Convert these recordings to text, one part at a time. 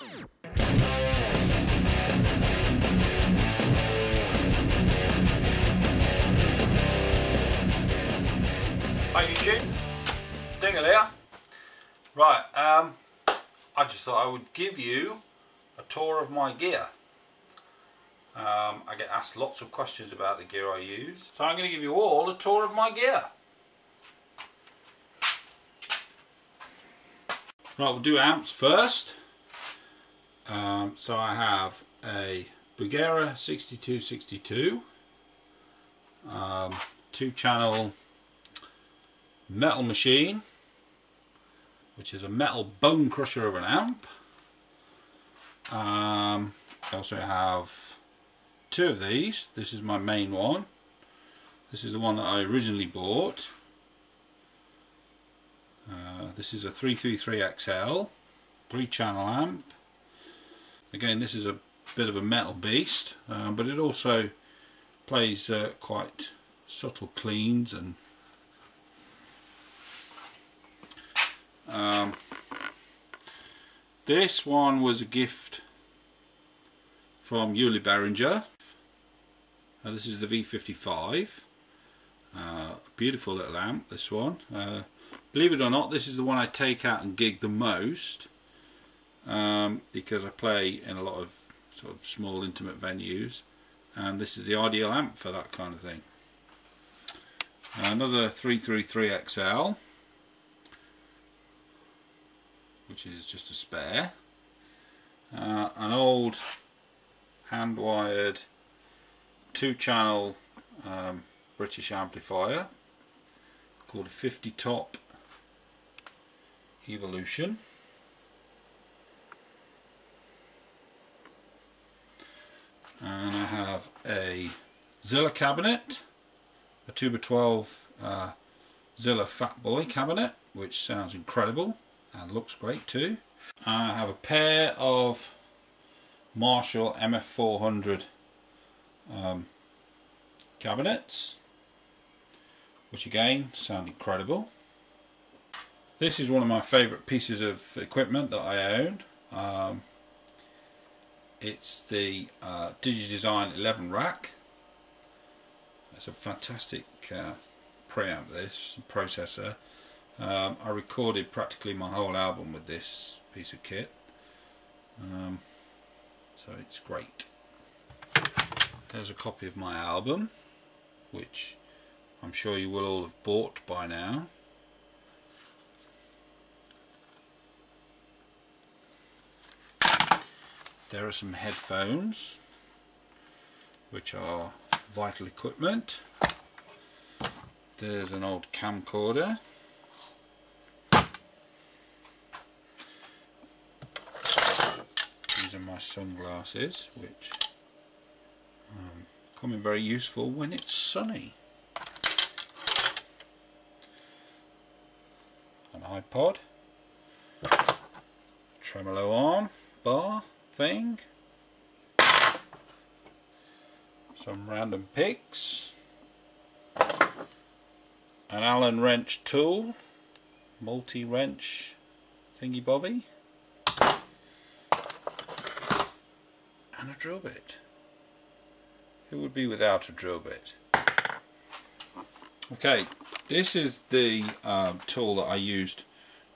Hi YouTube, Dingle here. Right, I just thought I would give you a tour of my gear. I get asked lots of questions about the gear I use, so I'm going to give you all a tour of my gear. Right, we'll do amps first. So I have a Bugera 6262, 2-channel metal machine, which is a metal bone crusher of an amp. I also have 2 of these. This is my main one. This is the one that I originally bought. This is a 333XL 3-channel amp. Again, this is a bit of a metal beast, but it also plays quite subtle cleans and this one was a gift from Yuli Behringer. This is the V55. Beautiful little amp, this one. Believe it or not, this is the one I take out and gig the most, because I play in a lot of sort of small intimate venues, and this is the ideal amp for that kind of thing. Another 333XL, which is just a spare. An old hand-wired 2-channel British amplifier called a 50 Top Evolution. And I have a Zilla cabinet, a 2x12 Zilla Fat Boy cabinet, which sounds incredible and looks great too. I have a pair of Marshall MF400 cabinets, which again sound incredible. This is one of my favourite pieces of equipment that I own. It's the DigiDesign 11 rack. It's a fantastic preamp, this processor. I recorded practically my whole album with this piece of kit, so it's great. There's a copy of my album, which I'm sure you will all have bought by now. There are some headphones, which are vital equipment. There's an old camcorder. These are my sunglasses, which come in very useful when it's sunny. An iPod, tremolo arm bar thing, some random picks, an Allen wrench tool, multi-wrench thingy bobby, and a drill bit. Who would be without a drill bit? Okay, this is the tool that I used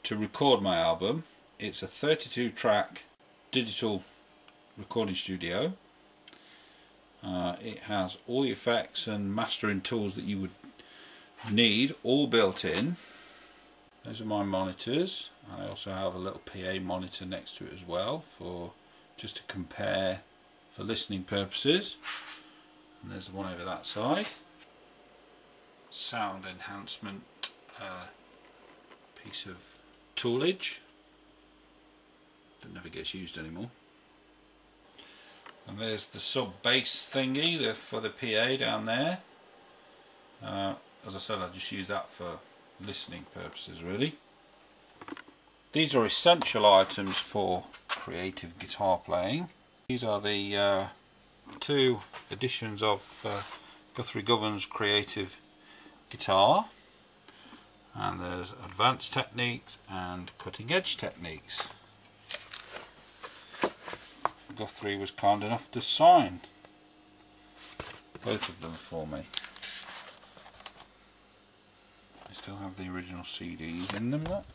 to record my album. It's a 32-track digital recording studio. It has all the effects and mastering tools that you would need, all built in. Those are my monitors. I also have a little PA monitor next to it as well, for just to compare for listening purposes. And there's the one over that side. Sound enhancement piece of toolage that never gets used anymore. And there's the sub bass thingy for the PA down there. As I said, I just use that for listening purposes really. These are essential items for creative guitar playing. These are the 2 editions of Guthrie Govan's Creative Guitar, and there's advanced techniques and cutting edge techniques. Guthrie was kind enough to sign both of them for me. I still have the original CDs in them, look.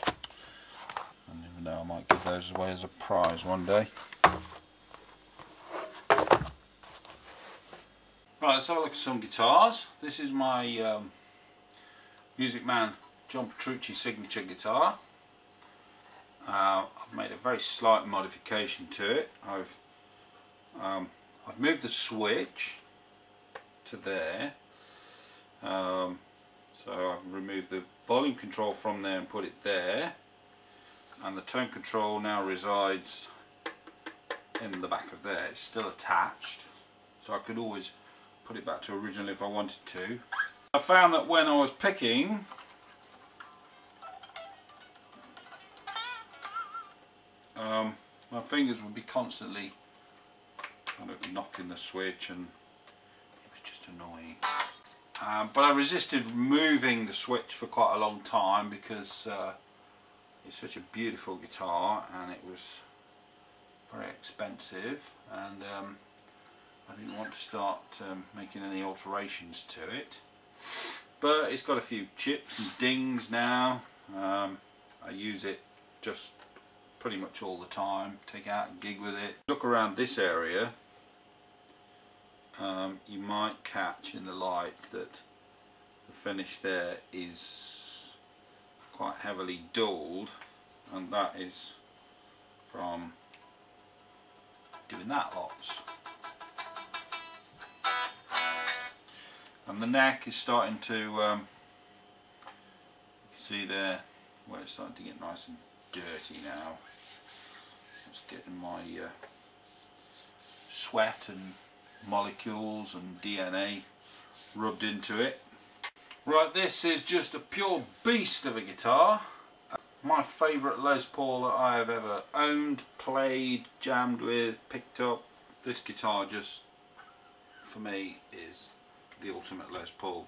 I never know, I might give those away as a prize one day. Right, let's have a look at some guitars. This is my Music Man John Petrucci signature guitar. I've made a very slight modification to it. I've moved the switch to there. So I've removed the volume control from there and put it there. And the tone control now resides in the back of there. It's still attached, so I could always put it back to original if I wanted to. I found that when I was picking, my fingers would be constantly kind of knocking the switch, and it was just annoying. But I resisted removing the switch for quite a long time because it's such a beautiful guitar and it was very expensive, and I didn't want to start making any alterations to it. But it's got a few chips and dings now. I use it just pretty much all the time, take out and gig with it. Look around this area, you might catch in the light that the finish there is quite heavily dulled, and that is from doing that lots. And the neck is starting to, you can see there where it's starting to get nice and dirty now. It's getting my sweat and molecules and DNA rubbed into it. Right, this is just a pure beast of a guitar. My favourite Les Paul that I have ever owned, played, jammed with, picked up. This guitar just, for me, is the ultimate Les Paul.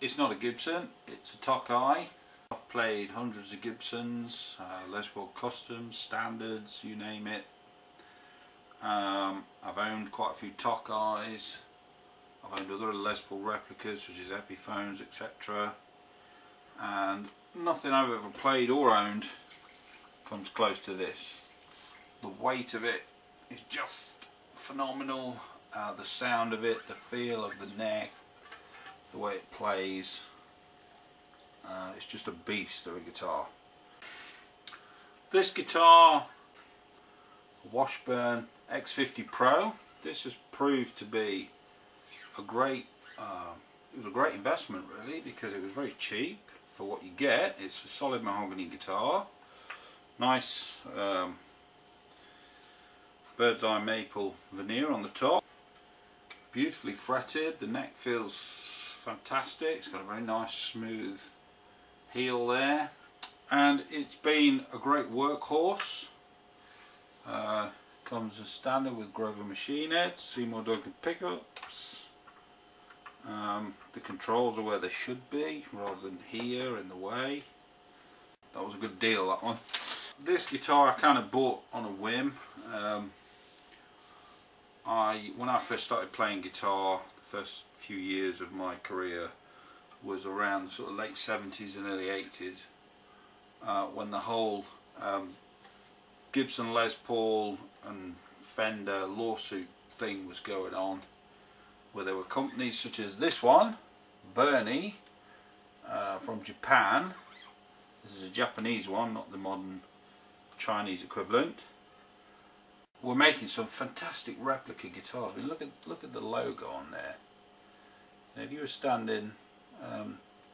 It's not a Gibson, it's a Tokai. I've played hundreds of Gibsons, Les Paul Customs, Standards, you name it. I've owned quite a few Tokais. I've owned other Les Paul replicas such as Epiphones, etc. And nothing I've ever played or owned comes close to this. The weight of it is just phenomenal. The sound of it, the feel of the neck, the way it plays, it's just a beast of a guitar. This guitar, Washburn X50 Pro, this has proved to be a great, it was a great investment really, because it was very cheap for what you get. It's a solid mahogany guitar, nice bird's eye maple veneer on the top. Beautifully fretted, the neck feels fantastic, it's got a very nice smooth heel there, and it's been a great workhorse. Comes as standard with Grover machine heads, Seymour Duncan pickups. The controls are where they should be rather than here in the way. That was a good deal, that one. This guitar I kind of bought on a whim. When I first started playing guitar, the first few years of my career was around the sort of late 70s and early 80s, when the whole Gibson Les Paul and Fender lawsuit thing was going on, where there were companies such as this one, Bernie, from Japan. This is a Japanese one, not the modern Chinese equivalent. We're making some fantastic replica guitars. I mean, look at the logo on there. And if you were standing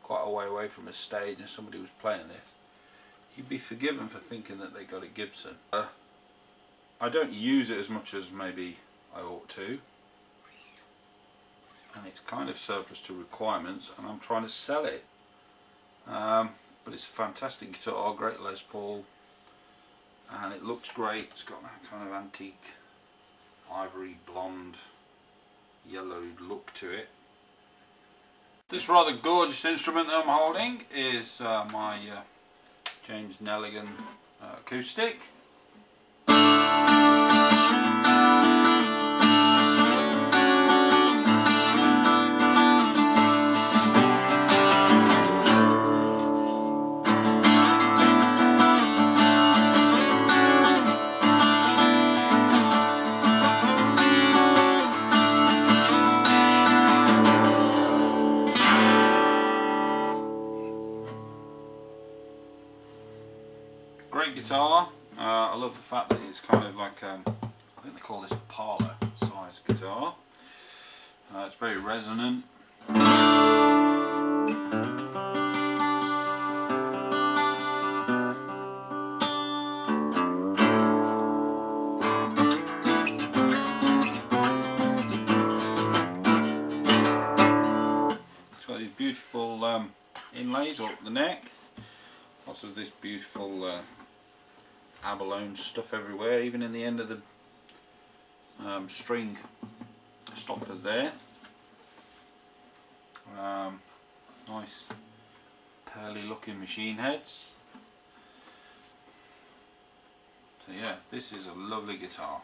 quite a way away from a stage and somebody was playing this, you'd be forgiven for thinking that they got a Gibson. I don't use it as much as maybe I ought to, and it's kind of surplus to requirements, and I'm trying to sell it. But it's a fantastic guitar, great Les Paul. And it looks great. It's got that kind of antique ivory blonde yellowed look to it. This rather gorgeous instrument that I'm holding is my James Nelligan Acoustic. Great guitar. I love the fact that it's kind of like, I think they call this a parlour size guitar. It's very resonant. It's got these beautiful inlays up the neck. Lots of this beautiful abalone stuff everywhere, even in the end of the string stoppers there. Nice pearly looking machine heads. So yeah, this is a lovely guitar.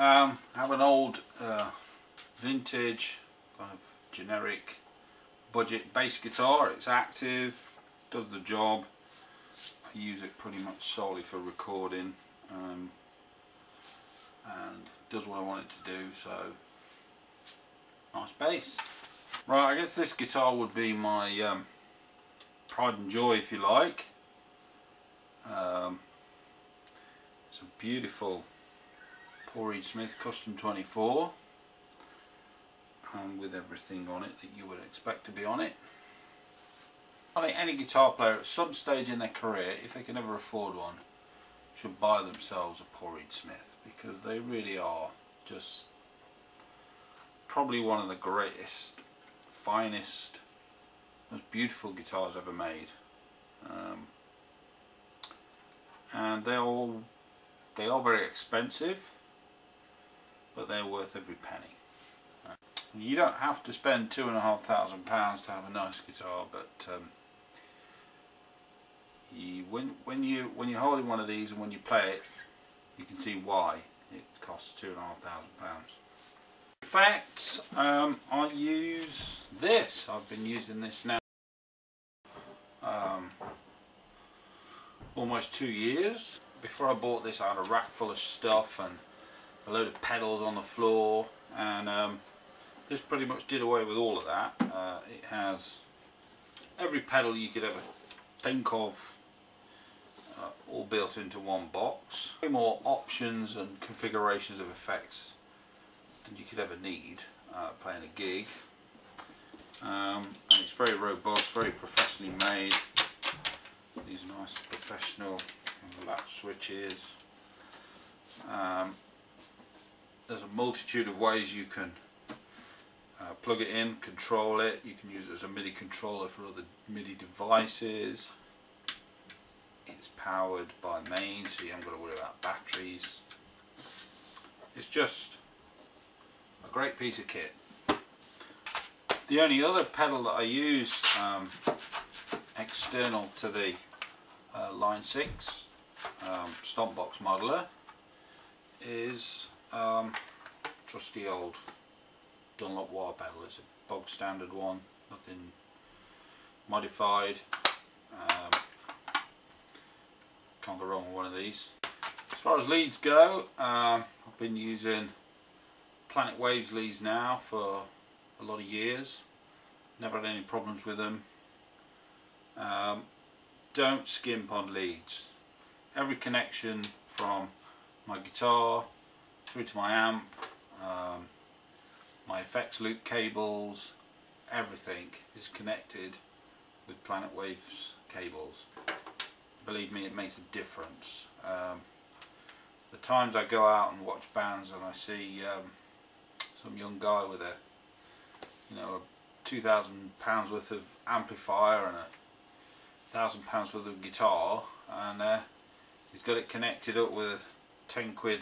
I have an old vintage kind of generic budget bass guitar. It's active, does the job. I use it pretty much solely for recording, and does what I want it to do, so nice bass. Right, I guess this guitar would be my pride and joy, if you like. It's a beautiful Paul Reed Smith Custom 24, and with everything on it that you would expect to be on it. I think any guitar player at some stage in their career, if they can ever afford one, should buy themselves a Paul Reed Smith, because they really are just probably one of the greatest, finest, most beautiful guitars ever made. And they are very expensive, but they're worth every penny. You don't have to spend £2,500 to have a nice guitar, but when you're holding one of these and when you play it, you can see why it costs £2,500. Effects, I use this. I've been using this now almost 2 years. Before I bought this, I had a rack full of stuff and a load of pedals on the floor, and this pretty much did away with all of that. It has every pedal you could ever think of, all built into one box. Way more options and configurations of effects than you could ever need playing a gig. And it's very robust, very professionally made. These nice professional latch switches. There's a multitude of ways you can plug it in, control it. You can use it as a MIDI controller for other MIDI devices. It's powered by mains, so you haven't got to worry about batteries. It's just a great piece of kit. The only other pedal that I use external to the Line 6 stomp box modeler is trusty old Dunlop wah pedal. It's a bog standard one, nothing modified. Can't go wrong with one of these. As far as leads go, I've been using Planet Waves leads now for a lot of years. Never had any problems with them. Don't skimp on leads. Every connection from my guitar through to my amp, my effects loop cables, everything is connected with Planet Waves cables. Believe me, it makes a difference. The times I go out and watch bands and I see some young guy with a £2,000 worth of amplifier and a £1,000 worth of guitar, and he's got it connected up with a 10 quid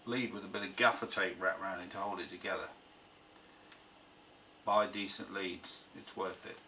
lead with a bit of gaffer tape wrapped around it to hold it together. Buy decent leads, it's worth it.